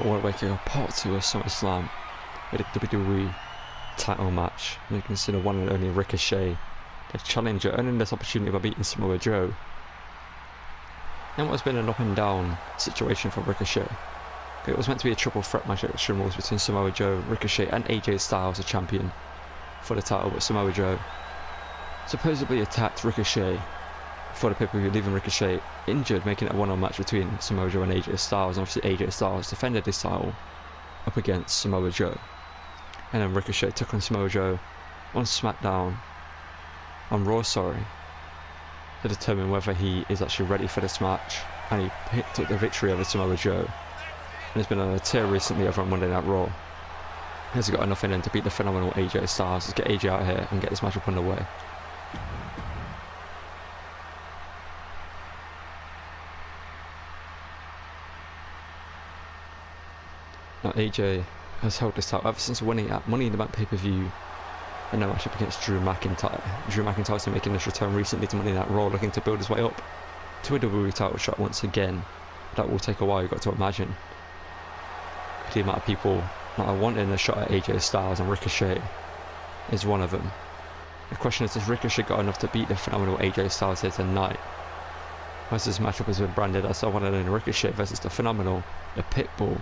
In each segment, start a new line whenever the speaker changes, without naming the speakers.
What a way to part 2 of SummerSlam with a WWE title match. You can see the one and only Ricochet, the challenger, earning this opportunity by beating Samoa Joe. And what's been an up and down situation for Ricochet. It was meant to be a triple threat match at Extreme Rules between Samoa Joe, Ricochet and AJ Styles, the champion, for the title, but Samoa Joe supposedly attacked Ricochet for the pay-per-view, leaving Ricochet injured, making it a one-on match between Samoa Joe and AJ Styles. And obviously AJ Styles defended his title up against Samoa Joe, and then Ricochet took on Samoa Joe on SmackDown, on Raw, to determine whether he is actually ready for this match, and he picked up the victory over Samoa Joe. And he's been on a tear recently over on Monday Night Raw. Has got enough in him to beat the phenomenal AJ Styles. Let's get AJ out here and get this match up underway. Now AJ has held this title ever since winning at Money in the Bank pay-per-view and no matchup against Drew McIntyre. Drew McIntyre's been making this return recently to Money in That Raw, looking to build his way up to a WWE title shot once again. That will take a while, you've got to imagine. The amount of people that are wanting a shot at AJ Styles, and Ricochet is one of them. The question is, has Ricochet got enough to beat the phenomenal AJ Styles here tonight? As this matchup has been branded as the one and only Ricochet versus the phenomenal, the Pitbull,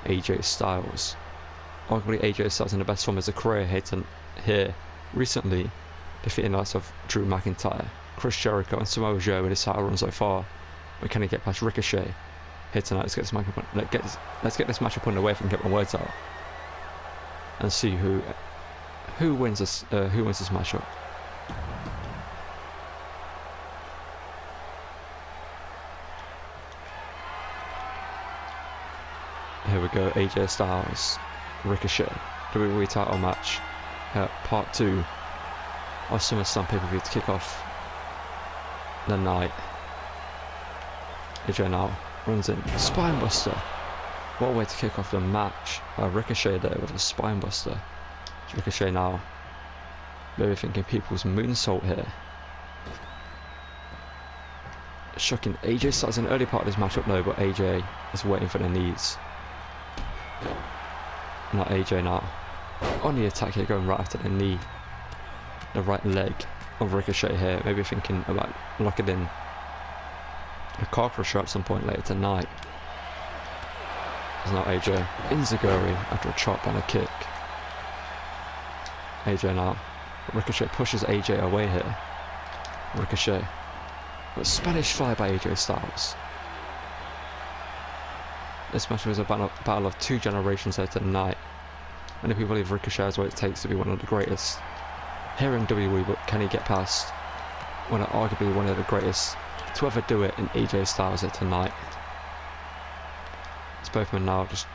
AJ Styles. Arguably AJ Styles in the best form of his career here recently, defeating the likes of Drew McIntyre, Chris Jericho and Samoa Joe in his title run so far. But can he get past Ricochet here tonight? Let's get this matchup underway if I can get my words out, and see who wins this matchup. Here we go, AJ Styles, Ricochet, WWE title match, part 2 of SummerSlam pay-per-view to kick off the night. AJ now runs in, spinebuster. What a way to kick off the match. Ricochet there with a spinebuster. Ricochet now maybe thinking people's moonsault here. Shocking. AJ starts in the early part of this matchup though, but AJ is waiting for the knees. Not AJ now on the attack here, going right after the knee, the right leg of Ricochet here, maybe thinking about locking in a car crusher at some point later tonight. There's now AJ Inzaguri after a chop and a kick. AJ now, Ricochet pushes AJ away here. Ricochet, but Spanish fly by AJ Styles. This match was a battle of two generations here tonight. Many people believe Ricochet has what it takes to be one of the greatest here in WWE, but can he get past arguably one of the greatest to ever do it in AJ Styles here tonight? It's both men now just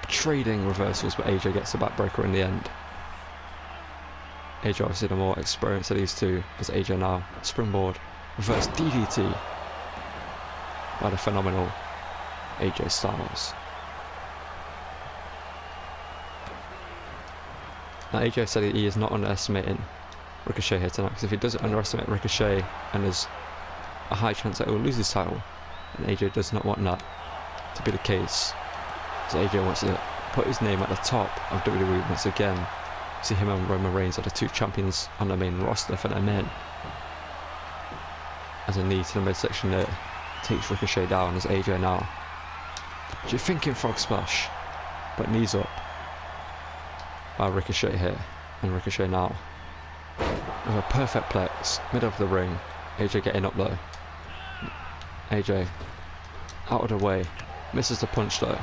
trading reversals, but AJ gets the backbreaker in the end. AJ obviously the more experienced of these two, as AJ now springboard reverse DDT by the phenomenal AJ Styles. Now AJ said he is not underestimating Ricochet here tonight, because if he doesn't underestimate Ricochet, and there's a high chance that he will lose his title, and AJ does not want that to be the case. So AJ wants to put his name at the top of WWE once again. See him and Roman Reigns are the two champions on the main roster for their men. As a knee to the midsection there takes Ricochet down, as AJ now you're thinking frog splash, but knees up by Ricochet here, and Ricochet now with a perfect plex, middle of the ring. AJ getting up though. AJ out of the way, misses the punch though.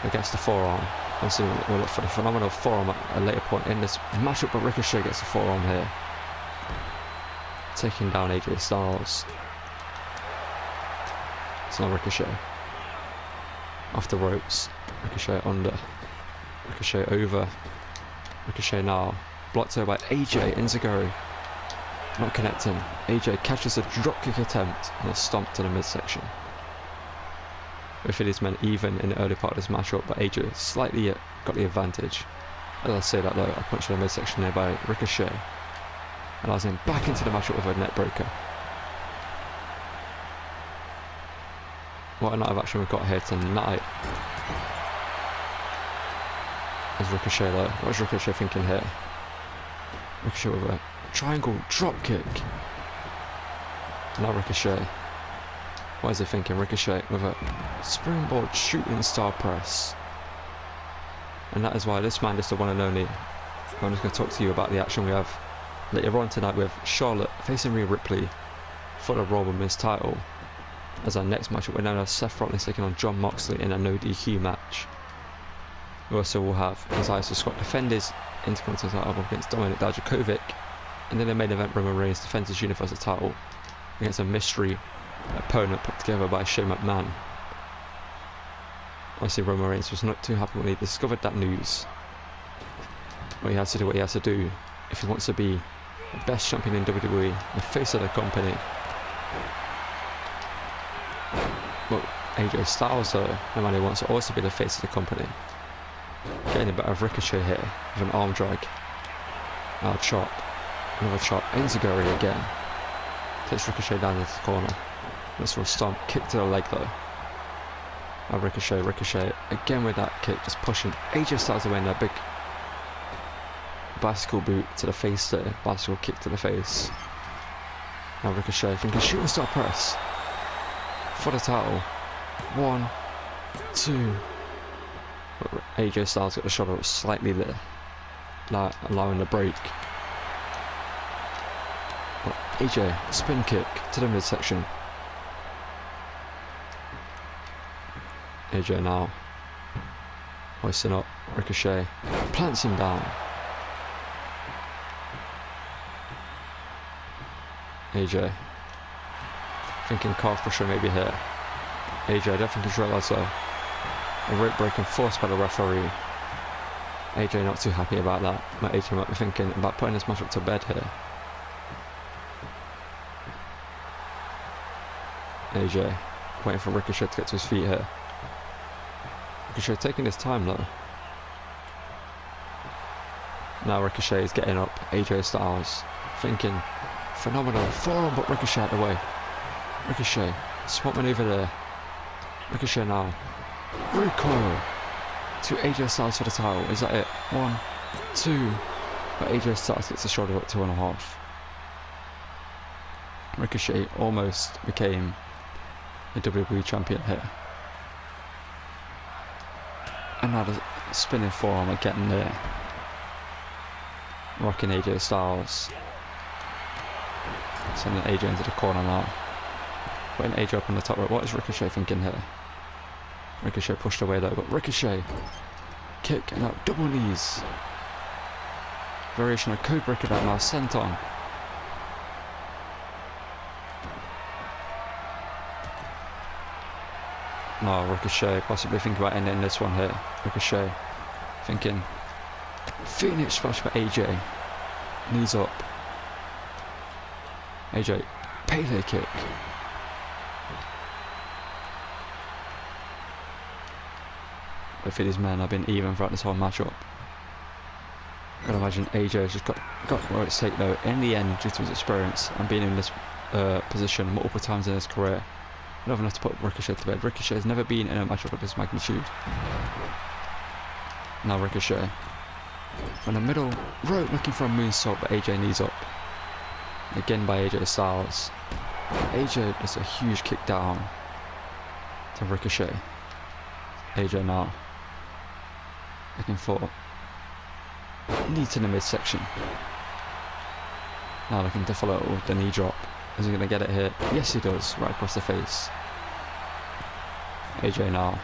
Against the forearm. And so we'll look for the phenomenal forearm at a later point in this matchup, but Ricochet gets the forearm here, taking down AJ Styles. It's now Ricochet off the ropes. Ricochet under. Ricochet over. Ricochet now blocked here by AJ Inzaguri. Not connecting. AJ catches a dropkick attempt and a stomp to the midsection. Both of these men even in the early part of this matchup, but AJ slightly got the advantage. As I say that though, a punch to the midsection there by Ricochet allows him back into the matchup with a neck breaker. What a night of action we've got here tonight. There's Ricochet though. What's Ricochet thinking here? Ricochet with a triangle drop kick. Now Ricochet. What is he thinking? Ricochet with a springboard shooting star press. And that is why this man is the one and only. I'm just going to talk to you about the action we have later on tonight with Charlotte facing Rhea Ripley for the Raw Women's title. As our next matchup, we're now have Seth Rollins taking on Jon Moxley in a no DQ match. We also will have Elias Scott defend his Intercontinental title against Dijakovic, and then the main event Roman Reigns defends his Universal title against a mystery opponent put together by Shane McMahon. Obviously Roman Reigns was not too happy when he discovered that news. But he has to do what he has to do if he wants to be the best champion in WWE, the face of the company. Well, AJ Styles though, the man who wants to also be the face of the company. Getting a bit of Ricochet here with an arm drag. Now chop. Another chop. Enziguri again. Takes Ricochet down into the corner. This will stomp. Kick to the leg though. Now Ricochet. Again with that kick, just pushing AJ Styles away in that big bicycle boot to the face there. Bicycle kick to the face. Now Ricochet thinking shooting star press for the title. 1, 2. But AJ Styles got the shoulder up slightly there, allowing the break. But AJ spin kick to the midsection. AJ now hoisting up Ricochet, plants him down. AJ thinking calf crusher maybe here. AJ, I don't think he's realised though. A rope breaking forced by the referee. AJ not too happy about that. But AJ might be thinking about putting this match up to bed here. AJ waiting for Ricochet to get to his feet here. Ricochet taking his time though. Now Ricochet is getting up. AJ Styles thinking phenomenal forearm, but Ricochet out the way. Ricochet, swap maneuver there. Ricochet now. Recoil to AJ Styles for the title. Is that it? 1, 2. But AJ Styles gets the shoulder up 2.5. Ricochet almost became a WWE champion here. And now the spinning forearm getting there. Rocking AJ Styles. Sending AJ into the corner now. Putting AJ up on the top rope. What is Ricochet thinking here? Ricochet pushed away though, but Ricochet kick and now double knees. Variation of code breaker that now sent on. Now Ricochet possibly thinking about ending this one here. Ricochet thinking Phoenix splash for AJ. Knees up. AJ payday kick. I feel these men have been even throughout this whole matchup. I can imagine AJ has just got where it's take though. In the end, due to his experience and being in this position multiple times in his career, not enough to put Ricochet to bed. Ricochet has never been in a matchup of this magnitude. Now Ricochet on the middle rope looking for a moonsault, but AJ knees up. Again by AJ Styles. AJ does a huge kick down to Ricochet. AJ now looking for knee to the midsection. Now looking to follow it with the knee drop. Is he going to get it here? Yes he does, right across the face. AJ now.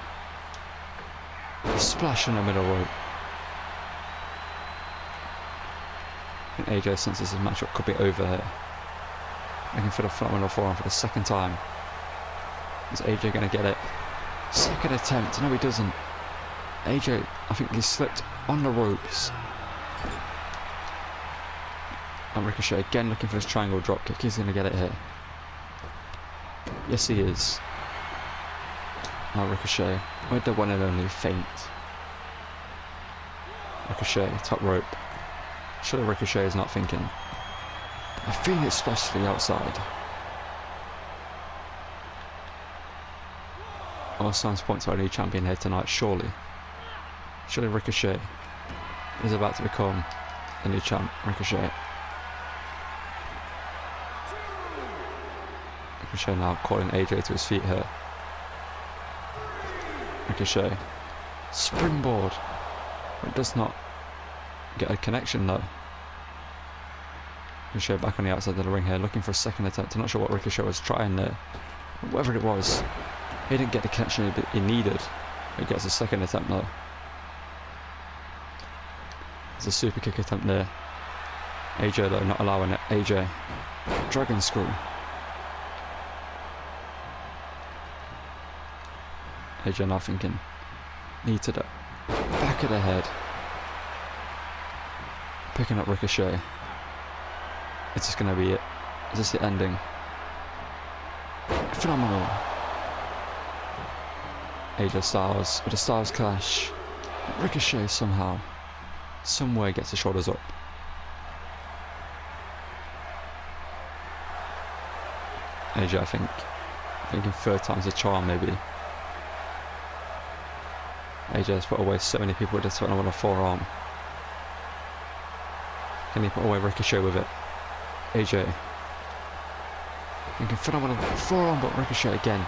Splash on the middle rope. And AJ senses his matchup could be over here. Looking for the phenomenal forearm for the second time. Is AJ going to get it? Second attempt. No he doesn't. AJ, I think he slipped on the ropes. And Ricochet again looking for his triangle drop kick. He's going to get it here. Yes he is. Now Ricochet with the one and only feint. Ricochet, top rope. Surely Ricochet is not thinking. A Phoenix splash to the outside. All signs point to our new champion here tonight, surely. Surely Ricochet is about to become the new champ. Ricochet. Ricochet now calling AJ to his feet here. Ricochet. Springboard. It does not get a connection though. Ricochet back on the outside of the ring here, looking for a second attempt. I'm not sure what Ricochet was trying there. Whatever it was, he didn't get the connection he needed. He gets a second attempt though. There's a super kick attempt there. AJ though, not allowing it. AJ. Dragon screw. AJ now thinking, knee to the back of the head. Picking up Ricochet. Is this going to be it? Is this the ending? Phenomenal. AJ Styles with a Styles clash. Ricochet somehow, somewhere gets the shoulders up. AJ, I think, thinking third time's a charm maybe. AJ has put away so many people with a turn on a forearm. Can he put away Ricochet with it? AJ. Thinking phenomenal forearm, but Ricochet again.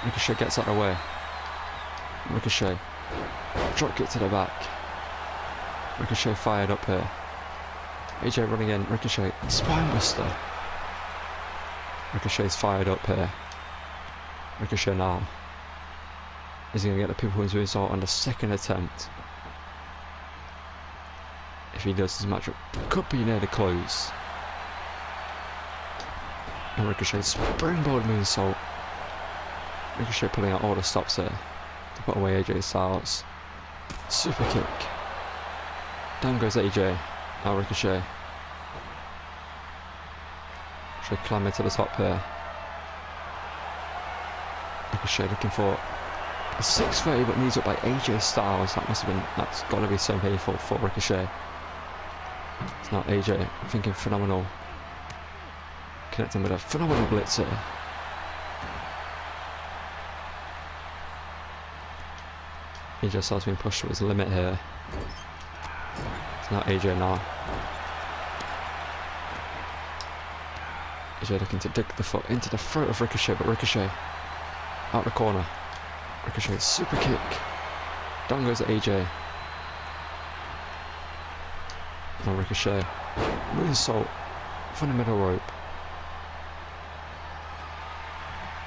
Ricochet gets out of the way. Ricochet. Drop kick to the back. Ricochet fired up here. AJ running in. Ricochet. Spinebuster. Ricochet's fired up here. Ricochet now. Is he going to get the people into insult on the second attempt? If he does, this matchup could be near the close. And Ricochet springboard moonsault. Ricochet pulling out all the stops there to put away AJ Styles. Super kick. Down goes AJ. Now Ricochet. Ricochet climbing to the top here. Ricochet looking for a 630, but knees up by AJ Styles. That's got to be so painful for Ricochet. It's not AJ. Thinking phenomenal. Connecting with a phenomenal blitzer. AJ Styles being pushed to his limit here. It's not AJ now. AJ looking to dig the foot into the throat of Ricochet, but Ricochet out the corner. Ricochet super kick. Down goes AJ. Now Ricochet. Moonsault from the middle rope.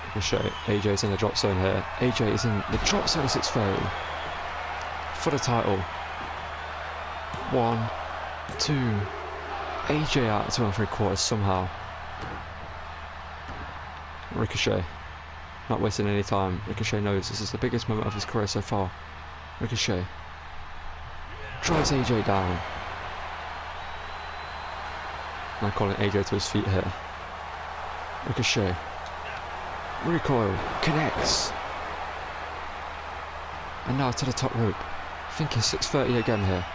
Ricochet. AJ's in the drop zone here. AJ is in the drop zone of 630 for the title. 1, 2. AJ out at 2 3/4 somehow. Ricochet. Not wasting any time. Ricochet knows this is the biggest moment of his career so far. Ricochet. Drives AJ down. Now calling AJ to his feet here. Ricochet. Recoil. Connects. And now to the top rope. Thinking 630 again here.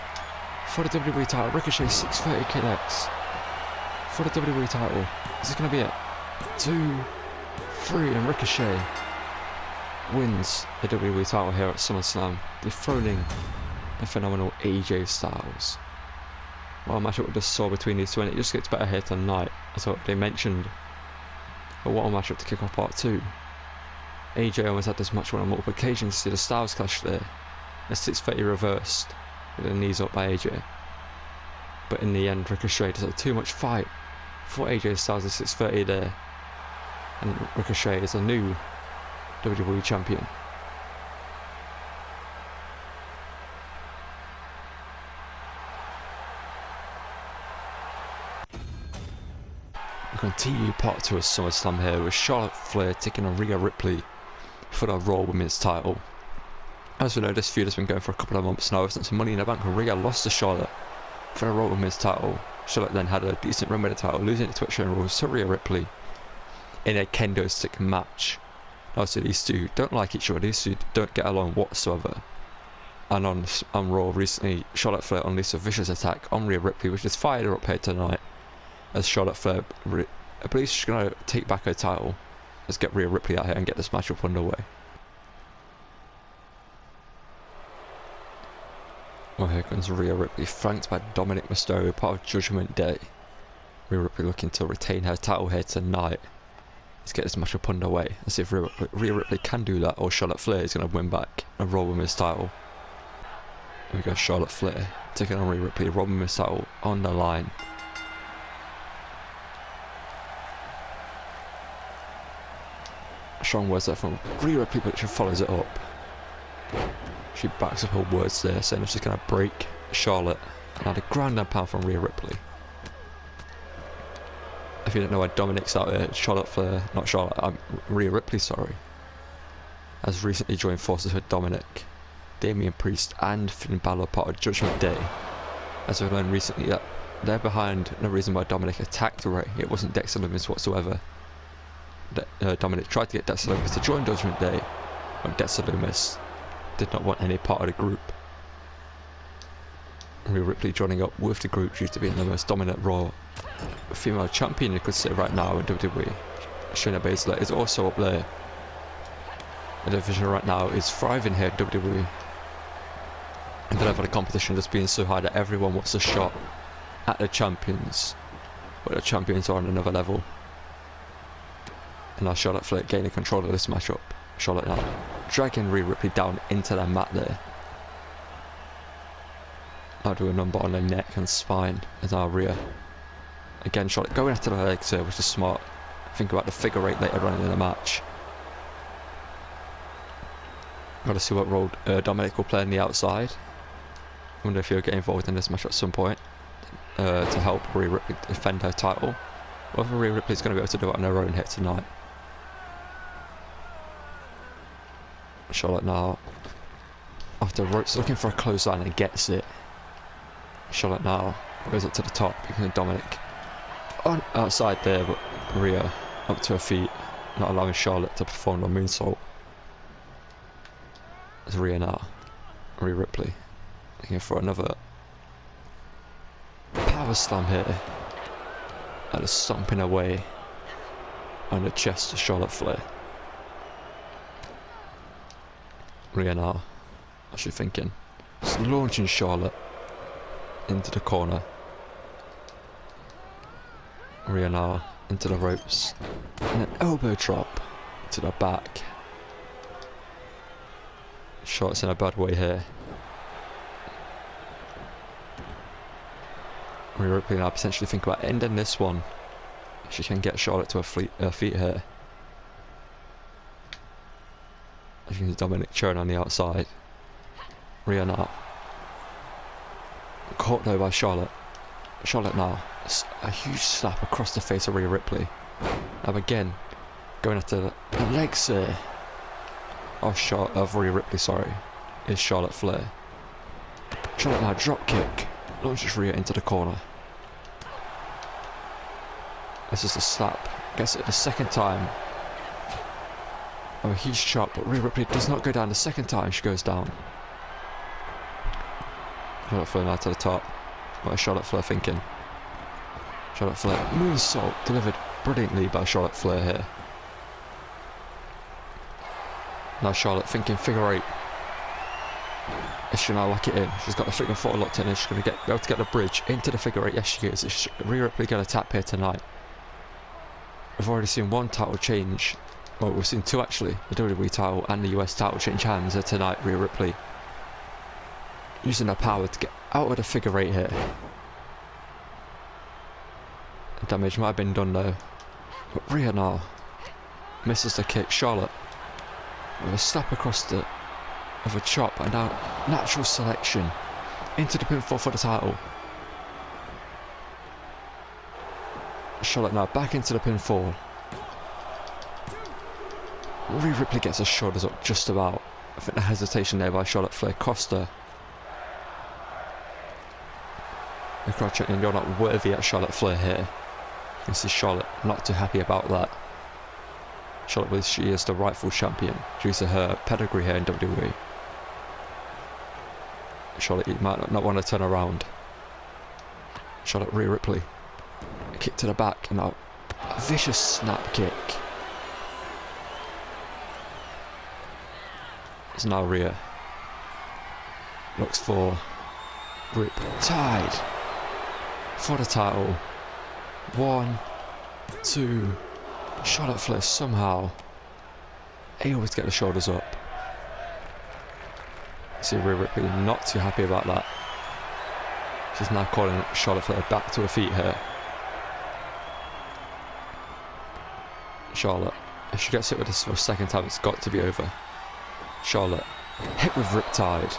For the WWE title. Ricochet 630 connects. For the WWE title. Is this going to be it? 2, 3, and Ricochet wins the WWE title here at SummerSlam, dethroning the phenomenal AJ Styles. Well, a matchup we just saw between these two, and it just gets better here tonight. As they mentioned, what a matchup to kick off part 2. AJ almost had this match win on multiple occasions. See the Styles clash there. A 630 reversed with the knees up by AJ. But in the end, Ricochet just had too much fight for AJ Styles at 630 there. And Ricochet is a new WWE champion. We continue part 2 of SummerSlam here with Charlotte Flair taking on Rhea Ripley for the Raw Women's title. As we know, this feud has been going for a couple of months now since Money in the Bank when Rhea lost to Charlotte for the Raw Women's title. Charlotte then had a decent run with the title, losing it to Twitch and Rules to Rhea Ripley in a kendo stick match. Obviously these two don't like each other, these two don't get along whatsoever. And on Raw recently, Charlotte Flair unleashed a vicious attack on Rhea Ripley, which has fired her up here tonight. As Charlotte Flair, I believe she's going to take back her title. Let's get Rhea Ripley out here and get this match up underway. Well, here comes Rhea Ripley, flanked by Dominic Mysterio, part of Judgment Day. Rhea Ripley looking to retain her title here tonight. Let's get this match up underway. Let's see if Rhea Ripley can do that, or Charlotte Flair is going to win back and Raw Women's title. Here we go, Charlotte Flair taking on Rhea Ripley, Raw Women's title on the line. Strong words there from Rhea Ripley, but she follows it up. She backs up her words there, saying she's going to break Charlotte. Now the ground and pound from Rhea Ripley. If you don't know why Dominic's out here, Charlotte Flair, not Charlotte, Rhea Ripley, sorry, has recently joined forces with Dominic, Damian Priest and Finn Balor, part of Judgment Day. As we've learned recently that they're behind the reason why Dominic attacked Rey. It wasn't Dexter Lumis whatsoever. Dominic tried to get Dexter Lumis to join Judgment Day, but Dexter Lumis did not want any part of the group. Rhea Ripley joining up with the group due to being the most dominant Raw female champion you could say right now in WWE. Shayna Baszler is also up there. The division right now is thriving here in WWE. And the level of competition just being so high that everyone wants a shot at the champions. But the champions are on another level. And now Charlotte Flair gaining control of this matchup. Charlotte now dragging Rhea Ripley down into the mat there. Now do a number on the neck and spine as now Rhea. Again, Charlotte going after the legs here, which is smart. Think about the figure eight later on in the match. Got to see what role Dominic will play on the outside. I wonder if he'll get involved in this match at some point to help Rhea Ripley defend her title. Whether Rhea Ripley's going to be able to do it on her own here tonight. Charlotte now off the ropes, looking for a clothesline and gets it. Charlotte now goes up to the top, picking Dominic on outside there, but Rhea up to her feet, not allowing Charlotte to perform the moonsault. It's Rhea now, Rhea Ripley, looking for another power slam here, and is stomping away on the chest of Charlotte Flair. Rhea now, what's she thinking? Just launching Charlotte into the corner. Rhea now into the ropes, and an elbow drop to the back. Charlotte's in a bad way here. Rhea Ripley now potentially think about ending this one. She can get Charlotte to her feet here. I think it's Dominic cheering on the outside. Rhea now caught though by Charlotte. Charlotte now a huge slap across the face of Rhea Ripley. Now again going after the legs there of Rhea Ripley, sorry, is Charlotte Flair. Charlotte now drop kick, launches Rhea into the corner. This is a slap, gets it the second time. Oh, a huge chop, but Rhea Ripley does not go down the second time she goes down. Charlotte Flair now to the top. What is Charlotte Flair thinking? Charlotte Flair moonsault delivered brilliantly by Charlotte Flair here. Now Charlotte thinking figure eight. Is she now lock it in? She's got the figure four locked in and she's going to be able to get the bridge into the figure eight. Yes she is. Is Rhea Ripley going to tap here tonight? We've already seen one title change. Well, we've seen two actually. The WWE title and the US title change hands here tonight. Rhea Ripley using her power to get out of the figure eight here. The damage might have been done though. But Rhea now misses the kick. Charlotte with a slap across the of a chop and now natural selection into the pinfall for the title. Charlotte now back into the pinfall. Rhea Ripley gets her shoulders up just about. I think the hesitation there by Charlotte Flair cost her. The crowd chanting, "You're not worthy" at Charlotte Flair here. You can see Charlotte not too happy about that. Charlotte believes she is the rightful champion due to her pedigree here in WWE. Charlotte might not want to turn around. Charlotte, Rhea Ripley, a kick to the back and now a vicious snap kick. It's now Rhea looks for Tied for the title. 1, 2. Charlotte Flair somehow able to get the shoulders up. See Rhea Ripley not too happy about that. She's now calling Charlotte Flair back to her feet here. Charlotte, if she gets hit with this for a second time, it's got to be over. Charlotte, hit with Riptide.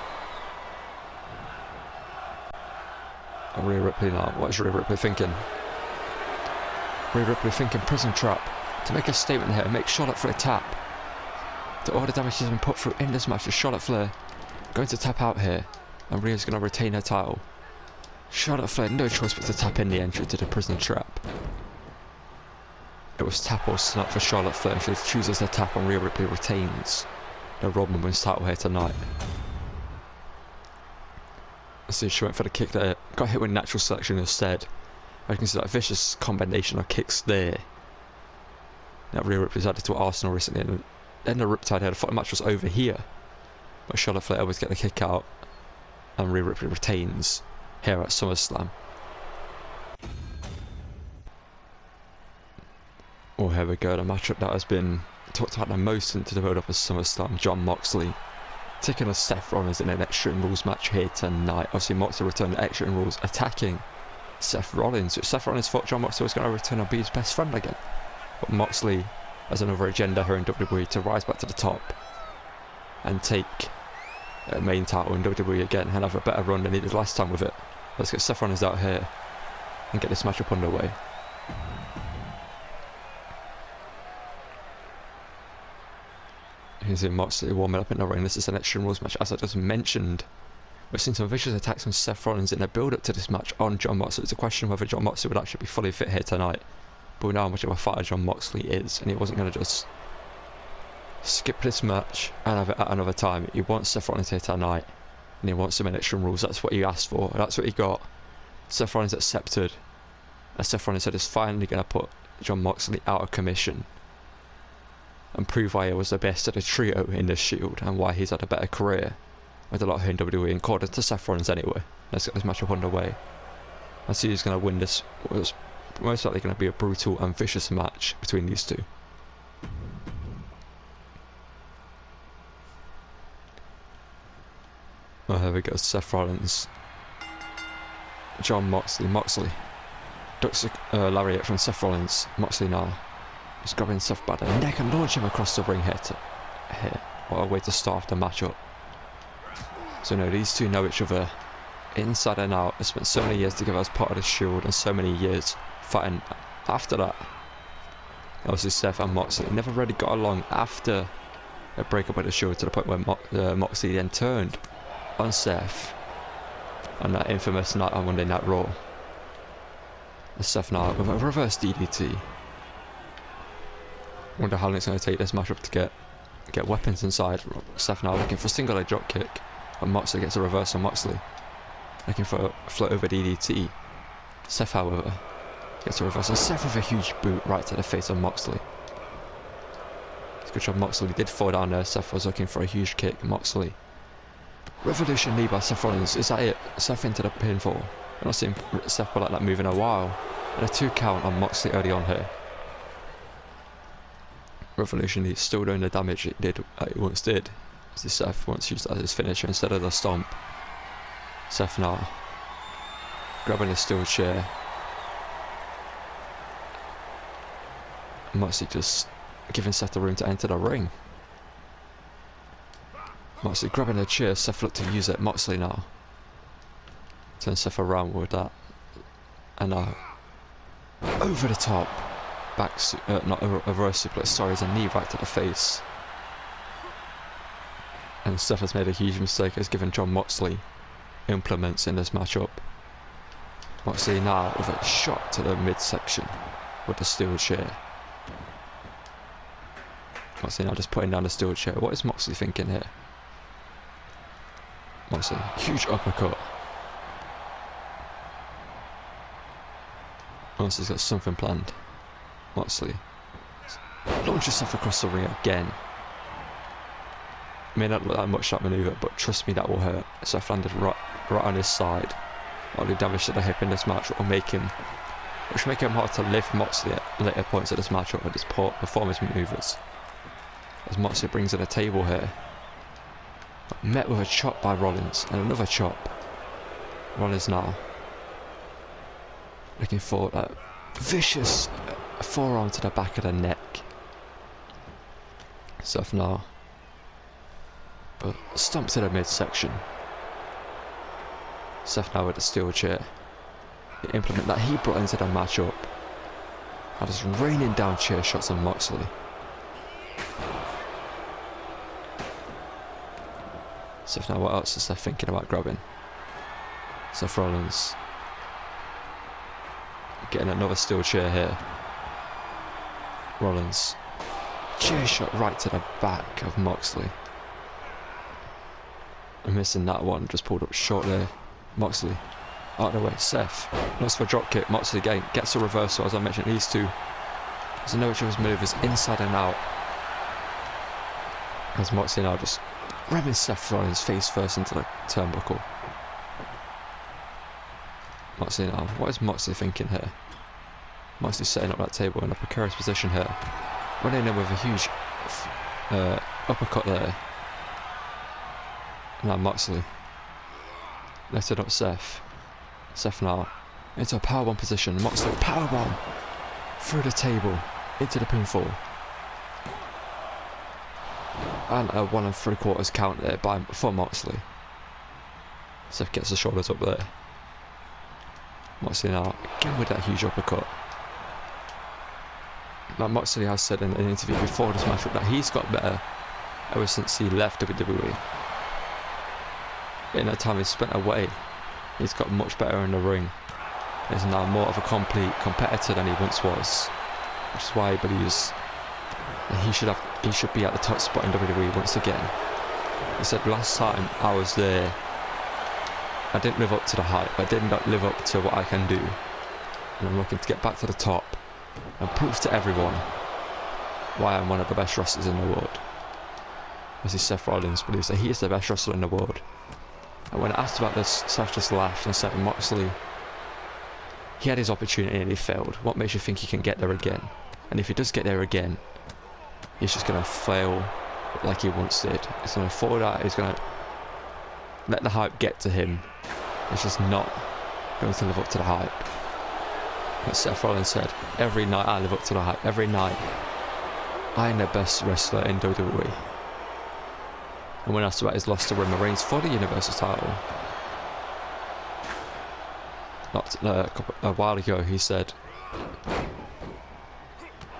And Rhea Ripley now. What is Rhea Ripley thinking? Rhea Ripley thinking prison trap. To make a statement here, make Charlotte Flair tap. To all the damage she's been put through in this match, is Charlotte Flair going to tap out here, and Rhea's going to retain her title. Charlotte Flair, no choice but to tap in the entry to the prison trap. It was tap or snap for Charlotte Flair. She chooses to tap, and Rhea Ripley retains the Raw Women's title here tonight. Let's see, she went for the kick there, got hit with natural selection instead. I can see that vicious combination of kicks there. Now Rhea Ripley's added to Arsenal recently, and then the Riptide here. I thought the match was over here, but Charlotte Flair always get the kick out, and Rhea Ripley retains here at SummerSlam. Oh, here we go, the matchup that has been talked about the most since the build up of SummerSlam. Jon Moxley taking on Seth Rollins in an Extreme Rules match here tonight. Obviously Moxley returned to Extreme Rules, attacking Seth Rollins. Seth Rollins thought Jon Moxley was going to return and be his best friend again, but Moxley has another agenda here in WWE to rise back to the top and take a main title in WWE again and have a better run than he did last time with it. Let's get Seth Rollins out here and get this matchup underway. You can see Moxley warming up in the ring. This is an Extreme Rules match, as I just mentioned. We've seen some vicious attacks from Seth Rollins in the build-up to this match on Jon Moxley. It's a question whether Jon Moxley would actually be fully fit here tonight. But we know how much of a fighter Jon Moxley is, and he wasn't going to just skip this match and have it at another time. He wants Seth Rollins here tonight, and he wants him in Extreme Rules. That's what he asked for, that's what he got. Seth Rollins accepted, and Seth Rollins said he's finally going to put Jon Moxley out of commission and prove why he was the best of the trio in this Shield, and why he's had a better career with a lot here in WWE, according to Seth Rollins anyway. Let's get this matchup underway and see who's going to win this. It's most likely going to be a brutal and vicious match between these two. Oh, here we go, Seth Rollins. Jon Moxley. Moxley ducks a lariat from Seth Rollins. Moxley now is grabbing Seth by the neck and launching him across the ring here. What a way to start the matchup. So no, these two know each other inside and out. They spent so many years together as part of the Shield, and so many years fighting after that. Obviously Seth and Moxley never really got along after a breakup with the Shield, to the point where Moxley then turned on Seth on that infamous night on Monday Night Raw. Seth now with a reverse DDT. Wonder how long it's going to take this matchup to get weapons inside. Seth now looking for a single leg drop kick, and Moxley gets a reverse on Moxley, looking for a float over DDT. Seth, however, gets a reverse, and Seth with a huge boot right to the face of Moxley. It's a good job Moxley did fall down there. Seth was looking for a huge kick. Moxley. Revolution knee by Seth Rollins. Is that it? Seth into the pinfall. I've not seen Seth pull like that move in a while. And a 2 count on Moxley early on here. Revolution knee still doing the damage it once did. As Seth once used that as his finisher instead of the stomp. Seth now grabbing a steel chair. Moxley just giving Seth the room to enter the ring. Moxley grabbing a chair, Seth looked to use it. Moxley now turns Seth around with that, and now over the top, not a reverse suplex, sorry, it's a knee right to the face. And Seth has made a huge mistake, has given Jon Moxley implements in this matchup. Moxley now with a shot to the midsection with the steel chair. Moxley now just putting down the steel chair. What is Moxley thinking here? Moxley, huge uppercut. Moxley's got something planned. Moxley launches Seth across the ring again. May not look that much that manoeuvre, but trust me, that will hurt. Seth landed right right on his side. Only damage to the hip in this match which will make him hard to lift Moxley at later points of this match up with his poor performance maneuvers. As Moxley brings in a table here. Met with a chop by Rollins and another chop. Rollins now looking for a vicious forearm to the back of the neck. Seht now stomp to the midsection. Seht now with the steel chair. The implement that he brought into the matchup. And just raining down chair shots on Moxley. Seht now, what else is Seht thinking about grabbing? Seth Rollins getting another steel chair here. Rollins chair shot right to the back of Moxley. And missing that one, just pulled up short there. Moxley out of the way. Seht looks for a drop kick. Moxley again gets a reversal. As I mentioned, these two, there's no each of his maneuvers inside and out. As Moxley now just ramming Seth Rollins face first into the turnbuckle. Moxley now, what is Moxley thinking here? Moxley setting up that table in a precarious position here. Running in with a huge uppercut there. Now Moxley lifted up Seht. Seht now into a powerbomb position. Moxley powerbomb through the table into the pinfall. And a 1 3/4 count there for Moxley. Seht gets the shoulders up there. Moxley now again with that huge uppercut. Now Moxley has said in an interview before this matchup that he's got better ever since he left WWE. In the time he's spent away, he's got much better in the ring. He's now more of a complete competitor than he once was, which is why he believes that he should be at the top spot in WWE once again. He said, last time I was there, I didn't live up to the hype. I did not live up to what I can do, and I'm looking to get back to the top and prove to everyone why I'm one of the best wrestlers in the world. As Seth Rollins believes that he is the best wrestler in the world. And when asked about this, Seth just laughed and said, Moxley, he had his opportunity and he failed. What makes you think he can get there again? And if he does get there again, he's just going to fail like he once did. He's going to fall out, he's going to let the hype get to him. He's just not going to live up to the hype. As Seth Rollins said, every night I live up to the hype. Every night I am the best wrestler in WWE. And when asked about his loss to Roman Reigns for the Universal title, a while ago, he said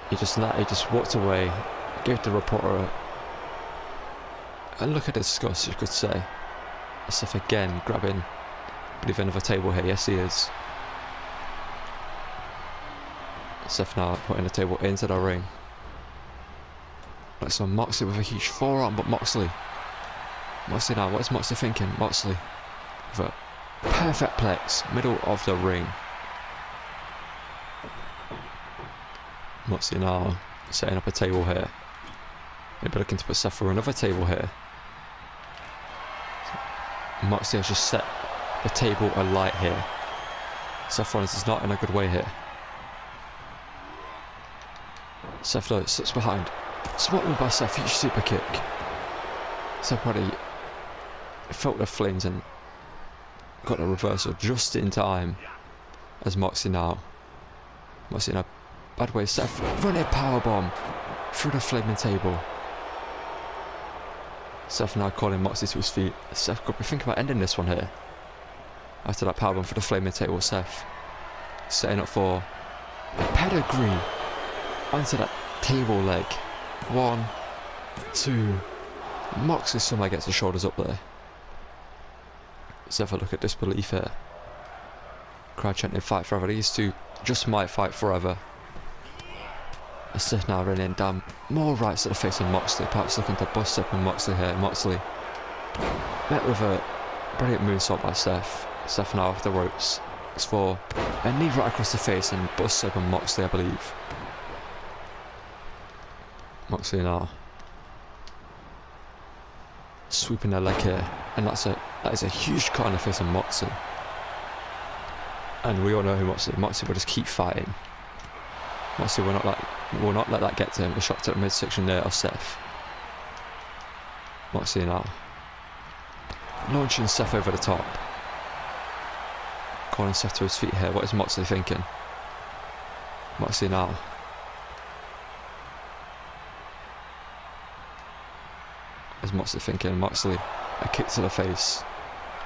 he just walked away, gave the reporter a look of disgust, you could say. Seth again grabbing, I believe, another table here. Yes, he is. Seth now putting the table into the ring. Like some Moxley with a huge forearm, but Moxley now, what is Moxley thinking? Moxley with a perfect plex, middle of the ring. Moxley now setting up a table here. Maybe looking to put Seth through another table here. Moxley has just set the table alight here. Seth Rollins is not in a good way here. Seth Rollins slips behind. Spotted by Seth, huge super kick. Seth probably felt the flames and got a reversal just in time. As Moxley now in a bad way. Seth running powerbomb through the flaming table. Seth now calling Moxley to his feet. Seth could be thinking about ending this one here. After that powerbomb for the flaming table, Seth setting up for a pedigree onto that table leg. 1, 2. Moxley somehow gets the shoulders up there. Let's have a look at disbelief here. Crowd chanting fight forever. These two just might fight forever. Seth now running down more rights to the face of Moxley, perhaps looking to bust up on Moxley here. Moxley met with a brilliant moonsault by Seth. Seth now off the ropes. It's for a knee right across the face and busts up on Moxley, I believe. Moxley now sweeping their leg here, and that's a That is a huge cut on the face of Moxley. And we all know who Moxley will just keep fighting. Moxley will not let that get to him. A shot to the midsection there of Seth. Moxley now. Launching Seth over the top. Calling Seth to his feet here. What is Moxley thinking? Moxley now. What is Moxley thinking? Moxley, a kick to the face.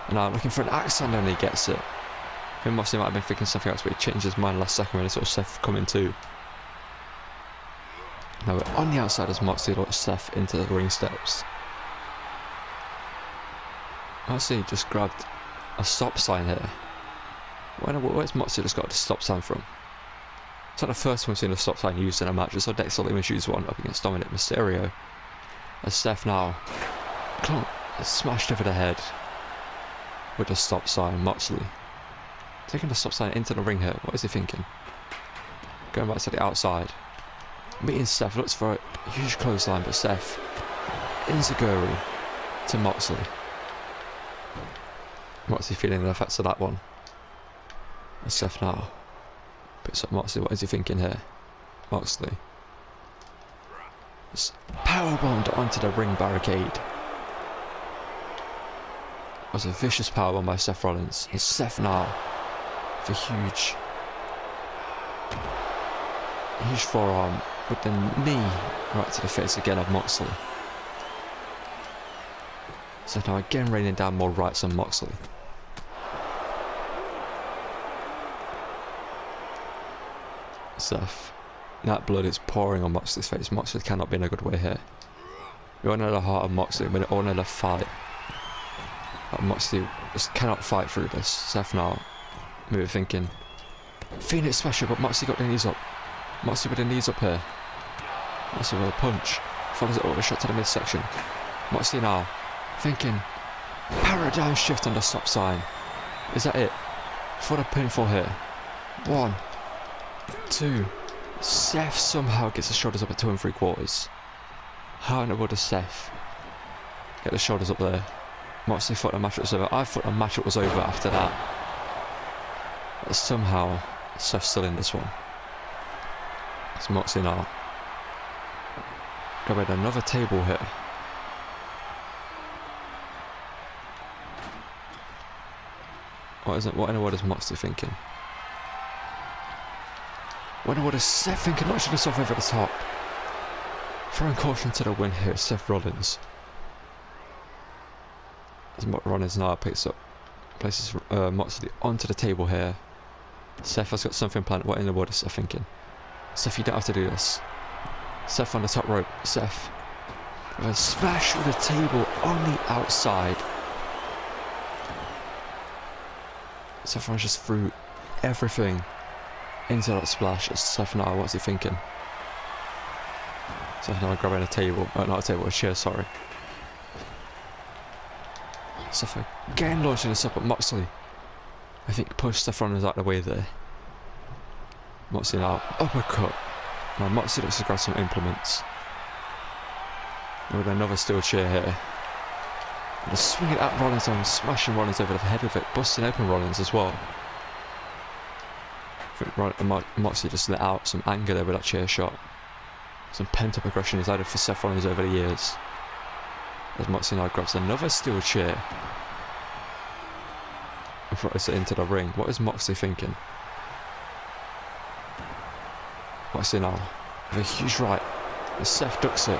And now looking for an axe handle and he gets it. I think Moxley might have been thinking something else, but he changed his mind last second when he saw Seth coming too. Now we're on the outside as Moxley launched Seth into the ring steps. Moxley just grabbed a stop sign here. Where's Moxley just got a stop sign from? It's not the first time we've seen a stop sign used in a match. I saw Dexter Lumis use one up against Dominic Mysterio. As Seth now smashed over the head with a stop sign. Moxley taking the stop sign into the ring here. What is he thinking? Going back to the outside. Meeting Seth, looks for a huge clothesline, but Seth enziguri to Moxley. Moxley feeling the effects of that one. And Seth now picks up Moxley. What is he thinking here? Moxley powerbombed onto the ring barricade. That was a vicious powerbomb by Seth Rollins. And Seth now with a huge forearm with the knee right to the face again of Moxley. Seth now again raining down more rights on Moxley. Seth, that blood is pouring on Moxley's face. Moxley cannot be in a good way here. We all know the heart of Moxley, we all know the fight. But Moxley just cannot fight through this. Seth now maybe thinking Phoenix special, but Moxley got the knees up. Moxley with the knees up here. Moxley with a punch. Follows it up with a shot to the midsection. Moxley now thinking paradigm shift on the stop sign. Is that it? For the pinfall here. 1, 2. Seth somehow gets the shoulders up at 2 3/4. How in the world does Seth get the shoulders up there? Moxley thought the match was over. I thought the match was over after that. But somehow Seth's still in this one. It's Moxley now. Grabbing another table here. What in the world is Moxley thinking? What in the world is Seth thinking? Launching himself over the top. Throwing caution to the wind here, Seth Rollins. As Rollins now places Moxley onto the table here. Seth has got something planned. What in the world is Seth thinking? Seth, you don't have to do this. Seth on the top rope. Seth with a smash with the table on the outside. Seth Rollins just threw everything into that splash. Seth now, what's he thinking? Seth now grabbing a table. Oh, not a table, a chair, sorry. Seth again launching this up at Moxley. I think pushed Seth Rollins out of the way there. Moxley now uppercut. Now Moxley looks to grab some implements. With another steel chair here. And just swinging at Rollins and smashing Rollins over the head with it, busting open Rollins as well. I think Moxley just let out some anger there with that chair shot. Some pent up aggression he's added for Seth Rollins over the years. As Moxley now grabs another steel chair and throws it into the ring. What is Moxley thinking? Moxley now with a huge right. As Seth ducks it.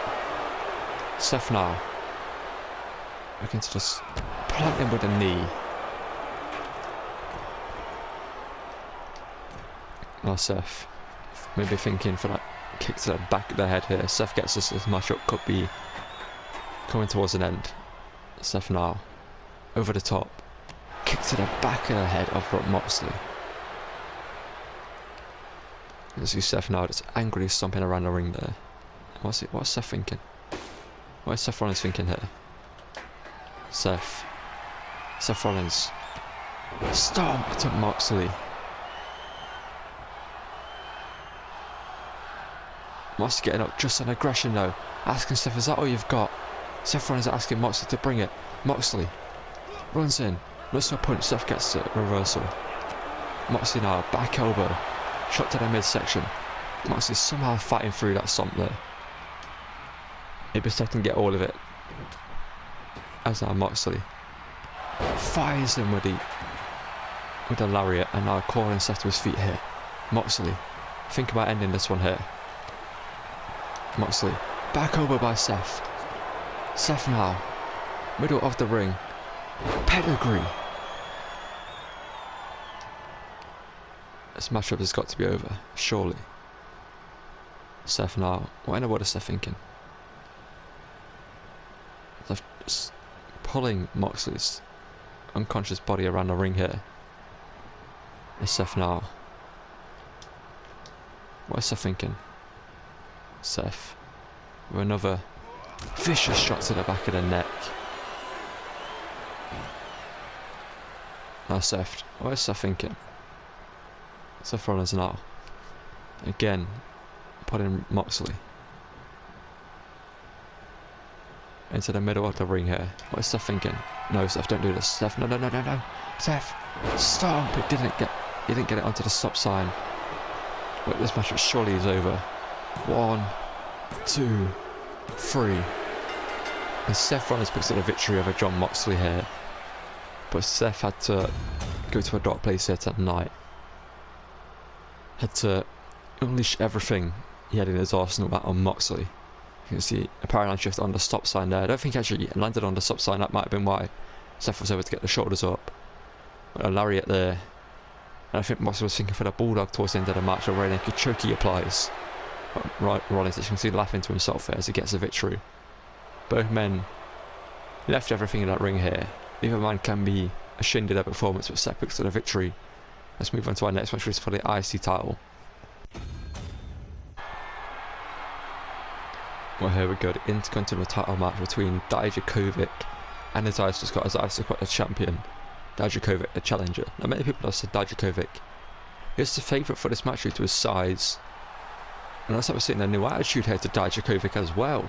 Seth now looking to just plant him with a knee. Now Seth maybe thinking for that kick to the back of the head here. Seth gets this matchup could be coming towards an end. Seth now over the top. Kick to the back of the head of Moxley. You see Seth now just angrily stomping around the ring there. What's Seth thinking? What is Seth Rollins thinking here? Seth Rollins stomped at Moxley. Moxley getting up just on aggression though. Asking Seth, is that all you've got? Seth Rollins asking Moxley to bring it. Moxley Runs in. Looks for a punch. Seth gets it. Reversal. Moxley now. Back elbow. Shot to the midsection. Moxley somehow fighting through that stomp there. Maybe Seth can get all of it. As now Moxley fires him with the lariat, and now calling Seth to his feet here. Moxley, think about ending this one here. Moxley, back over by Seth. Seth now, middle of the ring. Pedigree. This matchup has got to be over, surely. Seth now, what in the world is Seth thinking? Seth pulling Moxley's unconscious body around the ring here. It's Seth now. What is Seth thinking? Seth with another vicious shot to the back of the neck. Now Seth, what is Seth thinking? Seth Rollins now. Again, putting Moxley into the middle of the ring here. What is Seth thinking? No, Seth, don't do this. Seth, no. Seth, stop! He didn't get it onto the stop sign. But this match surely is over. 1, 2, 3. And Seth Rollins picks up the victory over Jon Moxley here. But Seth had to go to a dark place here tonight. Had to unleash everything he had in his arsenal back on Moxley. You can see a paradigm shift on the stop sign there. I don't think he actually landed on the stop sign. That might have been why Seth was able to get the shoulders up. A lariat there. And I think Moxley was thinking for the bulldog towards the end of the match. A rear naked choke he applies. Rollins, as you can see, laughing to himself there as he gets the victory. Both men left everything in that ring here. Neither man can be ashamed of their performance, but Seth picks up the victory. Let's move on to our next match, which is for the IC title. Well, here we go, the Intercontinental title match between Dijakovic and Isaiah Scott. Isaiah Scott, the champion, Dijakovic, the challenger. Now, many people have said Dijakovic is the favourite for this match due to his size. And also we're seeing a new attitude here to Dijakovic as well.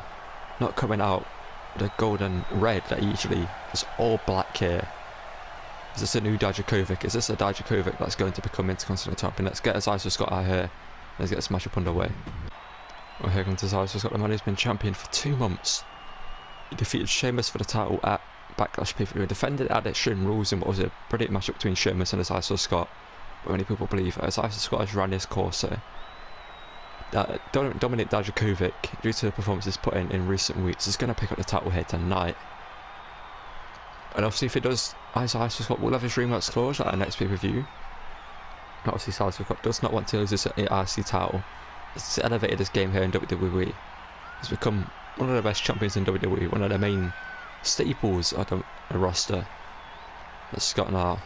Not coming out with the gold and red that usually is all black here. Is this a new Dijakovic? Is this a Dijakovic that's going to become Intercontinental champion? Let's get Isaiah Scott out here. Let's get this matchup underway. Well, here comes Isaiah Scott, the man who's been champion for 2 months. He defeated Sheamus for the title at Backlash pay-per-view. Defended at Extreme Rules in what was a brilliant matchup between Sheamus and Isaiah Scott. But many people believe Isaiah Scott has ran his course here. Dominic Dijakovic, due to the performances put in recent weeks, is going to pick up the title here tonight. And obviously, if it does, Isaiah Scott will have his DreamWorks clause at our next pay-per-view. Obviously, Isaiah Scott does not want to lose this IC title. It's elevated this game here in WWE. He's become one of the best champions in WWE, one of the main staples of the roster. That's Scott now.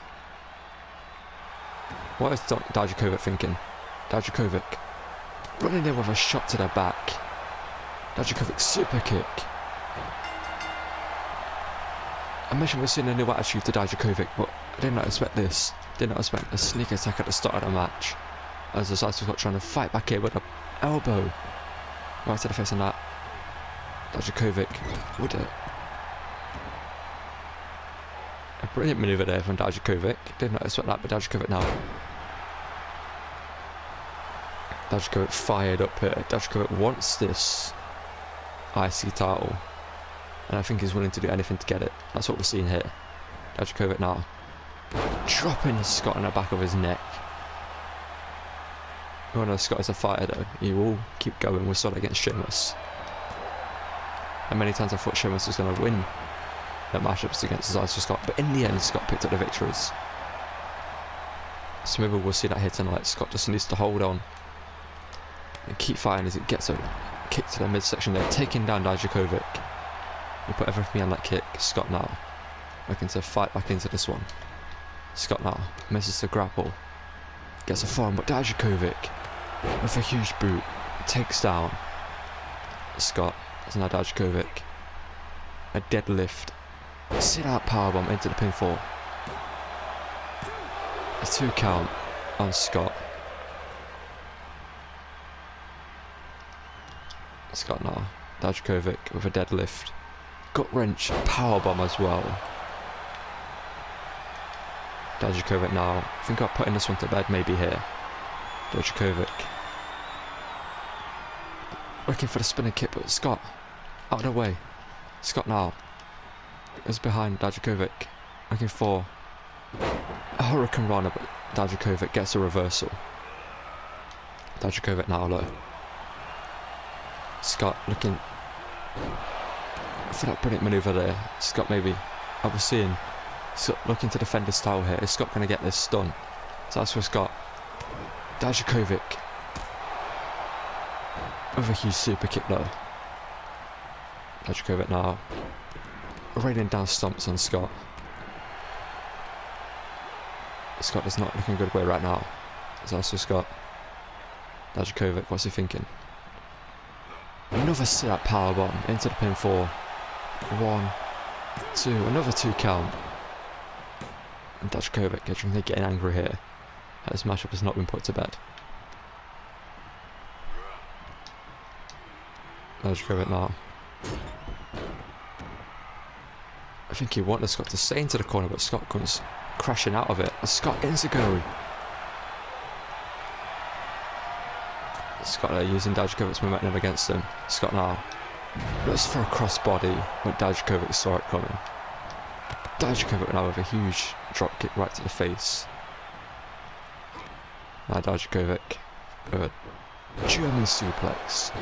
What is Dijakovic thinking? Dijakovic running in with a shot to the back. Dijakovic super kick. I mentioned we're seeing a new attitude to Dijakovic, but I did not expect this. Did not expect a sneak attack at the start of the match. As the Isaiah Scott trying to fight back here with an elbow right to the face on that. Dijakovic with a brilliant manoeuvre there from Dijakovic. Did not expect that, but Dijakovic now. Dijakovic fired up here. Dijakovic wants this IC title, and I think he's willing to do anything to get it. That's what we're seeing here. Dijakovic now dropping Scott on the back of his neck. Oh no, Scott is a fighter though. He will keep going. We saw that against Sheamus. And many times I thought Sheamus was going to win the matchups against Isaiah Scott, but in the end Scott picked up the victories. So maybe we'll see that here tonight. Scott just needs to hold on and keep fighting as it gets a kick to the midsection there, taking down Dijakovic. He put everything on that kick. Scott now looking to fight back into this one. Scott now misses the grapple. Gets a forearm, but Dijakovic with a huge boot takes down Scott. As now Dijakovic, a deadlift, sit out powerbomb into the pinfall. A 2 count on Scott. Scott now, Dijakovic with a deadlift, gut wrench, powerbomb as well. Dijakovic now. I think I'm putting this one to bed maybe here. Dijakovic. Looking for the spinning kick, but Scott out of the way. Scott now is behind Dijakovic. Looking for a Hurricane Rana, but Dijakovic gets a reversal. Dijakovic now low. Scott looking for that brilliant manoeuvre there. Scott maybe, I was seeing Scott looking to defend his style here. Is Scott going to get this done? So that's for Scott. Dijakovic with a huge super kick though. Dijakovic now raining down stomps on Scott. Scott is not looking good way right now. So that's for Scott. Dijakovic, what's he thinking? Another sit-up powerbomb into the pinfall. 1, 2, another 2 count. And Dijakovic getting angry here. This matchup has not been put to bed. Dijakovic now. I think he wanted Scott to stay into the corner, but Scott comes crashing out of it. And Scott Inzaguri. Scott using Dijakovic's momentum against him. Scott now looks for a crossbody, but Dijakovic saw it coming. Dijakovic now with a huge drop kick right to the face. Now Dijakovic with a German suplex.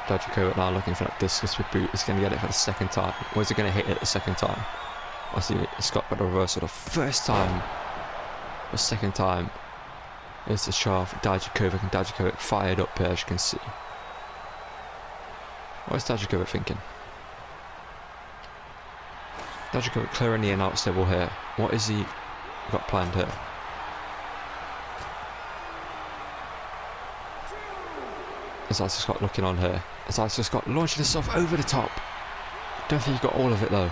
Dijakovic now looking for that discus with boot. He's going to get it for the second time. Or is he going to hit it the second time? I see Scott got the reversal the first time. The second time is the shaft for Dijakovic, and Dijakovic fired up here, as you can see. What is Dijakovic thinking? Dijakovic clearing the announce table here. What is he got planned here? Is Scott looking on here? Is Scott launching himself over the top? Don't think he got all of it though.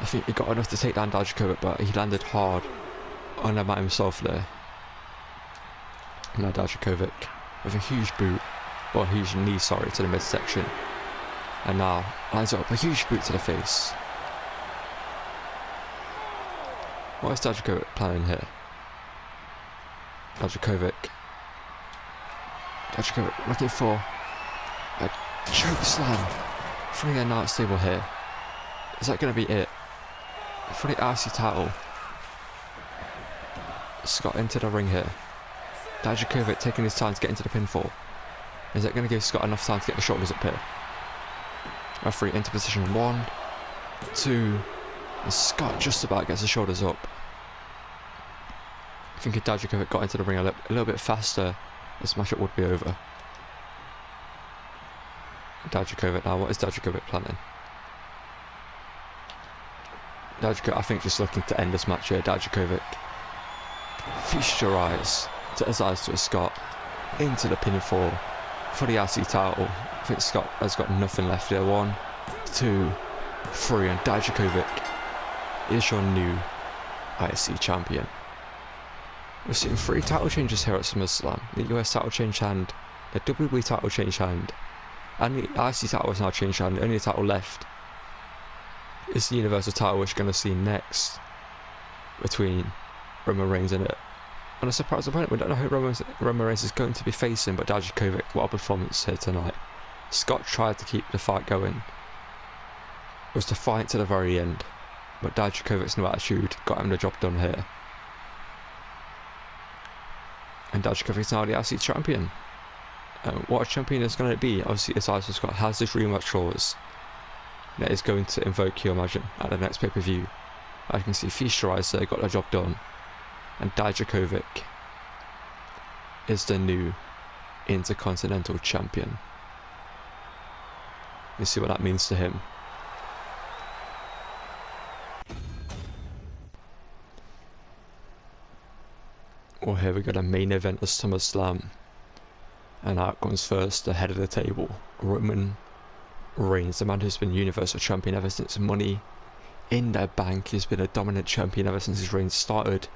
I think he got enough to take down Dijakovic, but he landed hard on about himself there. Now Dijakovic with a huge boot, or a huge knee, sorry, to the midsection. And now lines up a huge boot to the face. What is Dijakovic planning here? Dijakovic looking for a choke slam from the announce table here. Is that going to be it? For the IC title. Scott into the ring here. Dijakovic taking his time to get into the pinfall. Is that going to give Scott enough time to get the shoulders up here? Referee into position 1, 2, and Scott just about gets the shoulders up. I think if Dijakovic got into the ring a little bit faster, this matchup would be over. Dijakovic now, what is Dijakovic planning? Dijakovic, I think, just looking to end this match here. Dijakovic, feast your eyes to his eyes to a Scott into the pinfall for the IC title. I think Scott has got nothing left here. 1, 2, 3, and Dijakovic is your new IC champion. We're seeing 3 title changes here at SummerSlam. The US title change hand, the WWE title change hand, and the IC title is now changed hand. The only title left is the Universal title, which we're going to see next between Roman Reigns and it. And a surprise opponent, we don't know who Roman Reigns is going to be facing, but Dijakovic, what a performance here tonight. Scott tried to keep the fight going. It was to fight to the very end, but Dijakovic's new attitude got him the job done here. And Dijakovic's now the IC champion. What a champion is going to be? Obviously, as IC Scott has this rematch clause that is going to invoke, you imagine, at the next pay-per-view. I can see Feast Your Eyes there, got the job done. And Dijakovic is the new Intercontinental Champion. You see what that means to him. Well, here we got a main event of SummerSlam. And out comes first, the head of the table, Roman Reigns, the man who's been Universal Champion ever since Money in the Bank. He's been a dominant champion ever since his reign started.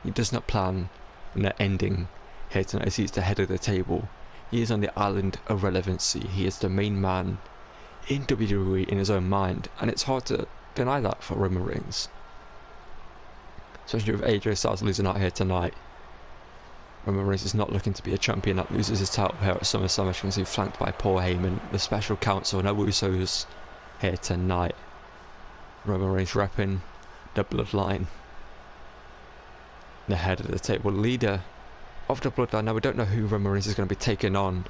He does not plan on an ending here tonight. He's the head of the table. He is on the island of relevancy. He is the main man in WWE in his own mind. And it's hard to deny that for Roman Reigns. Especially with AJ Styles losing out here tonight. Roman Reigns is not looking to be a champion that loses his title here at SummerSlam, as you can see, flanked by Paul Heyman, the special counsel, no Usos here tonight. Roman Reigns repping the bloodline. The head of the table, leader of the bloodline. Now we don't know who Roman Reigns is going to be taking on,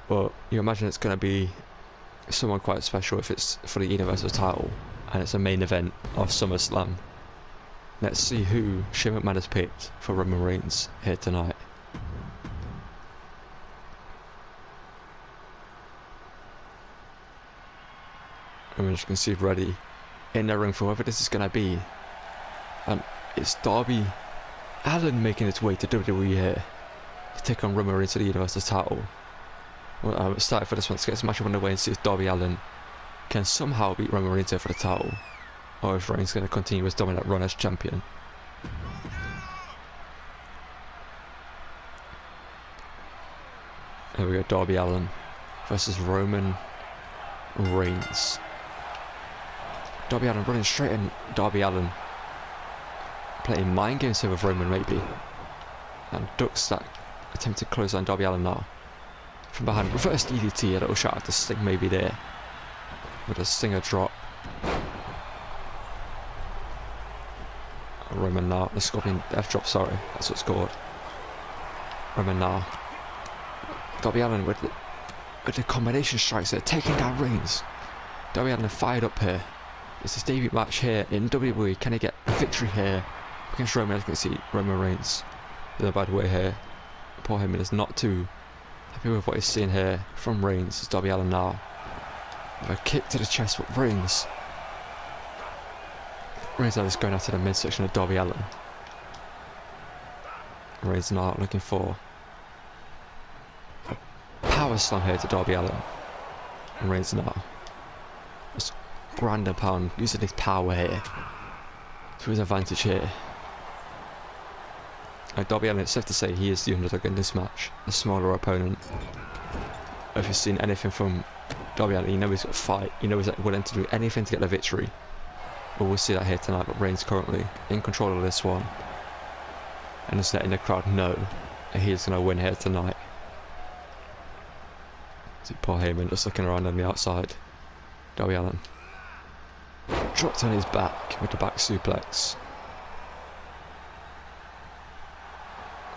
but you imagine it's going to be someone quite special if it's for the Universal title and it's a main event of SummerSlam. Let's see who Shane McMahon has picked for Roman Reigns here tonight. And as you can see, ready in the ring for whoever this is going to be. And it's Darby Allin making its way to WWE here to take on Roman Reigns for the Universal title. Well, I'm excited for this one to get this matchup underway and see if Darby Allin can somehow beat Roman Reigns here for the title, or if Reigns is going to continue his dominant run as champion. Here we go, Darby Allin versus Roman Reigns. Darby Allin running straight in. Darby Allin playing mind games here with Roman maybe, and ducks that attempted close on Darby Allin now. From behind, reverse DDT, a little shot at the Sting maybe there, with a Stinger drop. Roman now, the Scorpion Death drop, sorry, that's what's called. Roman now. Darby Allin with the combination strikes there, taking down Reigns. Darby Allin fired up here. It's his debut match here in WWE. Can he get a victory here against Roman? As you can see, Roman Reigns in a bad way here. Paul Heyman is not too happy with what he's seeing here from Reigns. It's Darby Allin now with a kick to the chest, but Reigns now is going after the midsection of Darby Allin. Reigns now looking for a power slam here to Darby Allin. And Reigns now just ground and pound, using his power here to his advantage here. Darby Allin, it's safe to say he is the underdog in this match, a smaller opponent. If you've seen anything from Darby Allin, you know he's got to fight, you know he's willing to do anything to get the victory. But we'll see that here tonight, but Reigns currently in control of this one. And just letting the crowd know that he is going to win here tonight. See Paul Heyman just looking around on the outside. Darby Allin dropped on his back with the back suplex.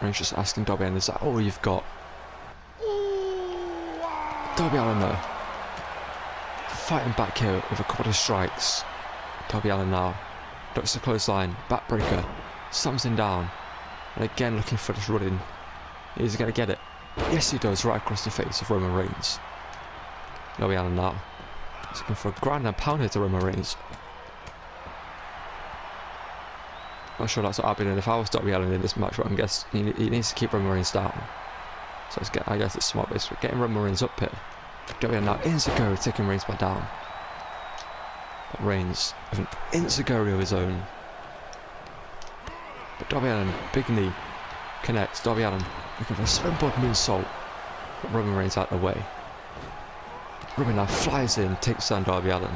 Reigns just asking Darby Allin, is that all you've got? Darby Allin though, fighting back here with a couple of strikes. Darby Allin now ducks the clothesline, backbreaker, slams him down, and again looking for this run-in. Is he going to get it? Yes he does, right across the face of Roman Reigns. Darby Allin now he's looking for a ground and pound here to Roman Reigns. Not sure that's what I'd be doing if I was Darby Allin in this match, but I guess he needs to keep Roman Reigns down. So I guess it's smart, but getting Roman Reigns up here. Darby Allin now Enziguri taking Reigns back down. But Reigns with an Enziguri of his own. But Darby Allin, big knee, connects. Darby Allin looking for a springboard moonsault, but Roman Reigns out of the way. Roman now flies in, takes down Darby Allin.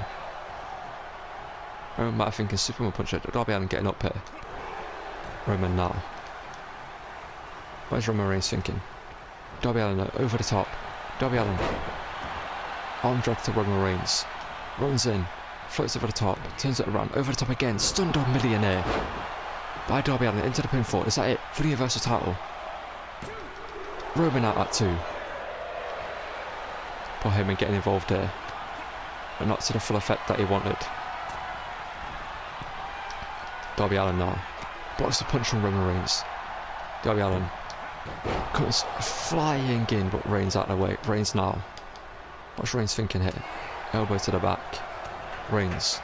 Roman might have thinking Superman punch it, but Darby Allin getting up here. Roman now. Where's Roman Reigns thinking? Darby Allin over the top. Darby Allin. Arm drag to Roman Reigns. Runs in. Floats over the top. Turns it around. Over the top again. Stun Dog Millionaire. By Darby Allin into the pinfall. Is that it for the Universal title? Roman out at 2. Paul Heyman getting involved here. But not to the full effect that he wanted. Darby Allin now blocks the punch from Roman Reigns. Darby Allin comes flying in, but Reigns out of the way. Reigns now. What's Reigns thinking here? Elbow to the back. Reigns.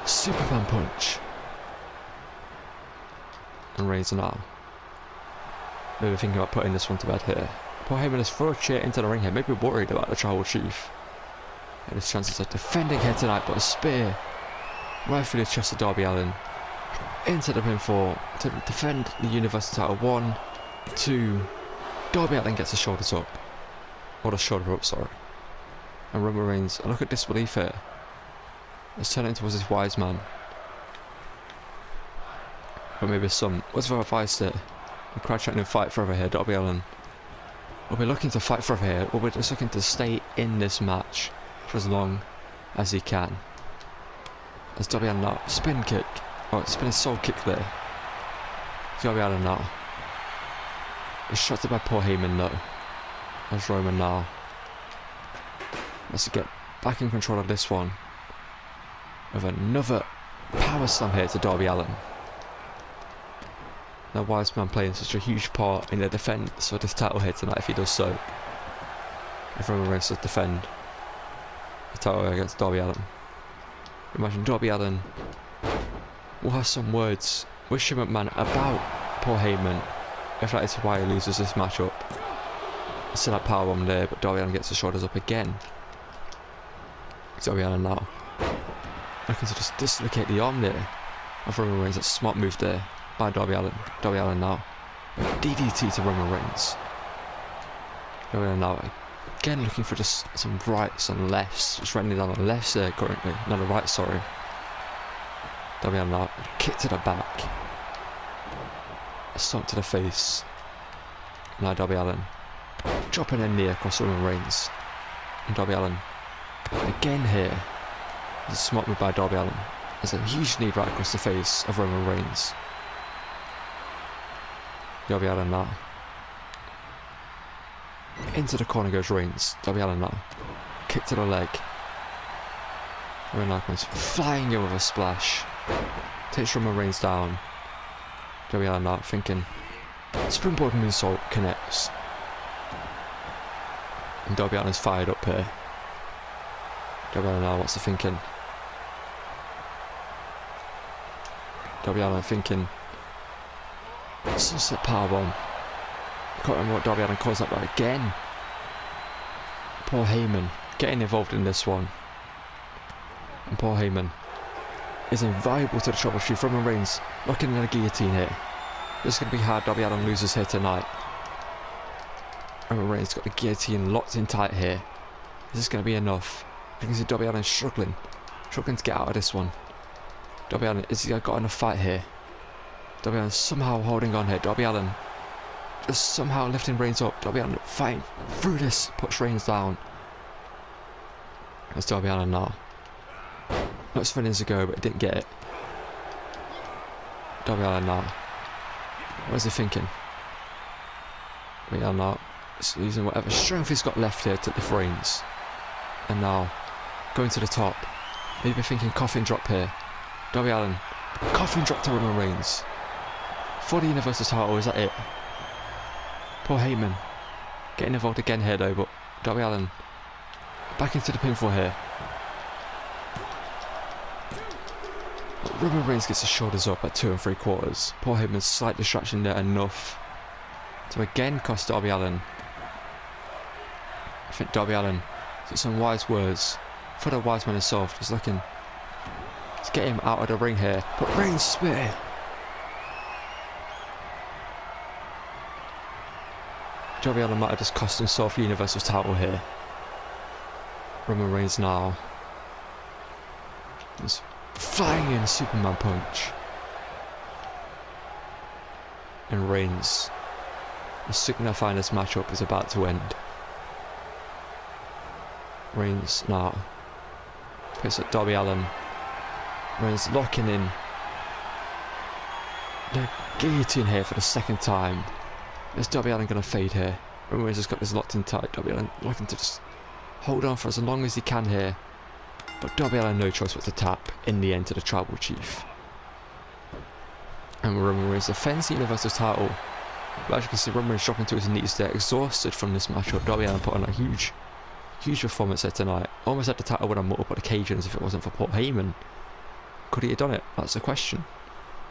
Superman punch. And Reigns now. Maybe thinking about putting this one to bed here. Paul Heyman has thrown a chair into the ring here. Maybe worried about the Tribal Chief and his chances of defending here tonight, but a spear right through the chest of Darby Allin into the pinfall to defend the Universal title. 1, 2. Darby Allin gets the shoulders up, or the shoulder up, sorry. And Roman Reigns, I look at disbelief here. Let's turn it into this wise man. Or maybe some. What's the advice there? We're quite trying to fight forever here, Darby Allin. We'll be looking to fight forever here, or we're just looking to stay in this match for as long as he can. As Darby Allin now. Spin kick. Oh, spinning soul kick there. Darby Allin now. Distracted by Paul Heyman though. As Roman now. Let's get back in control of this one. With another power slam here to Darby Allin. Now wise man playing such a huge part in the defence of this title here tonight if he does so. If Roman Reigns does defend the title against Darby Allin. Imagine Darby Allin will have some words with Shane McMahon about Paul Heyman if that is why he loses this matchup. Still that powerbomb there, but Darby Allin gets the shoulders up again. Darby Allin now looking to just dislocate the arm there of Roman Reigns. That's a smart move there by Darby Allin. Darby Allin now. A DDT to Roman Reigns. Darby Allin now again looking for just some rights and lefts. Just running down the lefts there currently. Not the right, sorry. Darby Allin now. Kick to the back. A stomp to the face. Now Darby Allin dropping a knee across Roman Reigns. And Darby Allin again here. There's a smart move by Darby Allin. There's a huge knee right across the face of Roman Reigns. Darby Allin now. Into the corner goes Reigns. Darby Allin now. Kick to the leg. Roman now comes flying in with a splash. Takes Roman Reigns down. Darby Allin now thinking springboard moonsault connects. And Darby Allin's fired up here. Darby Allin now what's the thinking? Darby Allin thinking sunset powerbomb. I can't remember what Darby Allin calls that, but again Paul Heyman getting involved in this one. And Paul Heyman is invaluable to the troubleshoot. Roman Reigns locking in a guillotine here. This is going to be hard. Darby Allin loses here tonight. Roman Reigns got the guillotine locked in tight here. Is this going to be enough? You can see Darby Allin struggling to get out of this one. Darby Allin, has he got enough fight here? Darby Allin somehow holding on here. Darby Allin just somehow lifting Reigns up. Darby Allin fighting through this, puts Reigns down. That's Darby Allin now. Not as feelings ago, but didn't get it. Darby Allin now. What is he thinking? Darby Allin now. He's using whatever strength he's got left here to lift Reigns. And now going to the top. Maybe thinking coffin drop here. Darby Allin. Coffin drop to Roman Reigns. For the Universal title, is that it? Paul Heyman getting involved again here though, but Darby Allin back into the pinfall here. Roman Reigns gets his shoulders up at 2 3/4. Paul Heyman's slight distraction there enough to again cost Darby Allin. I think Darby Allin said some wise words for the wise man himself. He's looking to get him out of the ring here. But Reigns spear. Darby Allin might have just cost himself the Universal title here. Roman Reigns now is flying in Superman punch. And Reigns is signifying this matchup is about to end. Reigns now puts at Darby Allin. Reigns locking in the guillotine here for the second time. Is Darby Allin going to fade here? Roman Reigns has got this locked in tight. Darby Allin looking to just hold on for as long as he can here. But Darby Allin no choice but to tap in the end to the Tribal Chief. And Roman Reigns defends the Universal title. But as you can see, Roman Reigns dropping to his knees there, exhausted from this matchup. Darby Allin put on a huge performance there tonight. Almost had the title win on multiple occasions if it wasn't for Paul Heyman. Could he have done it? That's the question.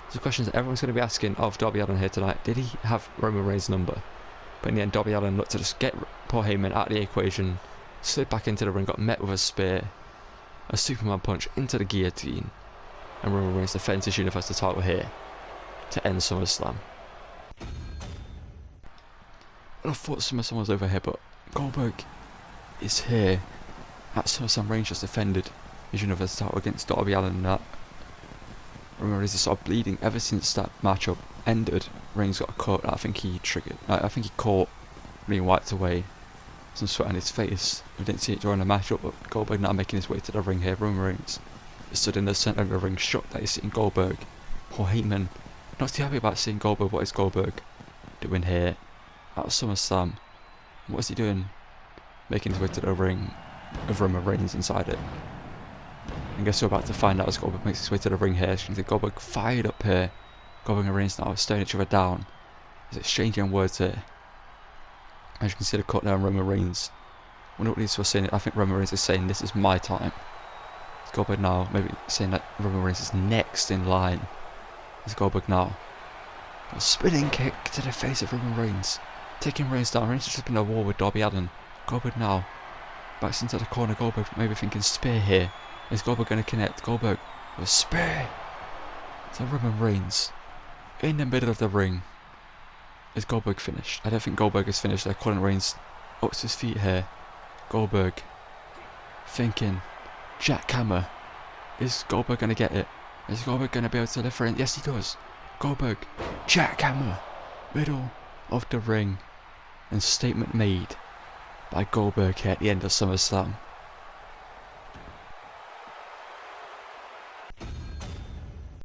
It's a question that everyone's going to be asking of Darby Allin here tonight. Did he have Roman Reigns' number? But in the end, Darby Allin looked to just get Paul Heyman out of the equation, slid back into the ring, got met with a spear, a Superman punch into the guillotine, and Roman Reigns defends his Universal title here to end SummerSlam. And I thought SummerSlam was over here, but Goldberg is here at SummerSlam. Reigns just defended He's another title against Darby Allin and that. Roman Reigns is sort of bleeding ever since that matchup ended. Reigns got a cut. I think he triggered. I think he caught when he wiped away some sweat on his face. We didn't see it during the matchup, but Goldberg now making his way to the ring here. Roman Reigns stood in the centre of the ring, shocked that he's seeing Goldberg. Poor Heyman, not too happy about seeing Goldberg. What is Goldberg doing here at SummerSlam? What is he doing? Making his way to the ring with Roman Reigns inside it. I guess we're about to find out as Goldberg makes his way to the ring here. So Goldberg fired up here. Goldberg and Reigns now staring each other down. He's exchanging words here. As you can see the cut down Roman Reigns. I wonder what these two are saying. I think Roman Reigns is saying this is my time. It's Goldberg now maybe saying that Roman Reigns is next in line. It's Goldberg now. A spinning kick to the face of Roman Reigns. Taking Reigns down. Reigns has just been in a war with Darby Allin. Goldberg now backs into the corner. Goldberg maybe thinking spear here. Is Goldberg going to connect? Goldberg with a spear to Roman Reigns in the middle of the ring. Is Goldberg finished? I don't think Goldberg is finished. They're calling Reigns up to his feet here. Goldberg thinking jackhammer. Is Goldberg going to get it? Is Goldberg going to be able to lift it? Yes, he does. Goldberg jackhammer, middle of the ring, and statement made by Goldberg here at the end of SummerSlam.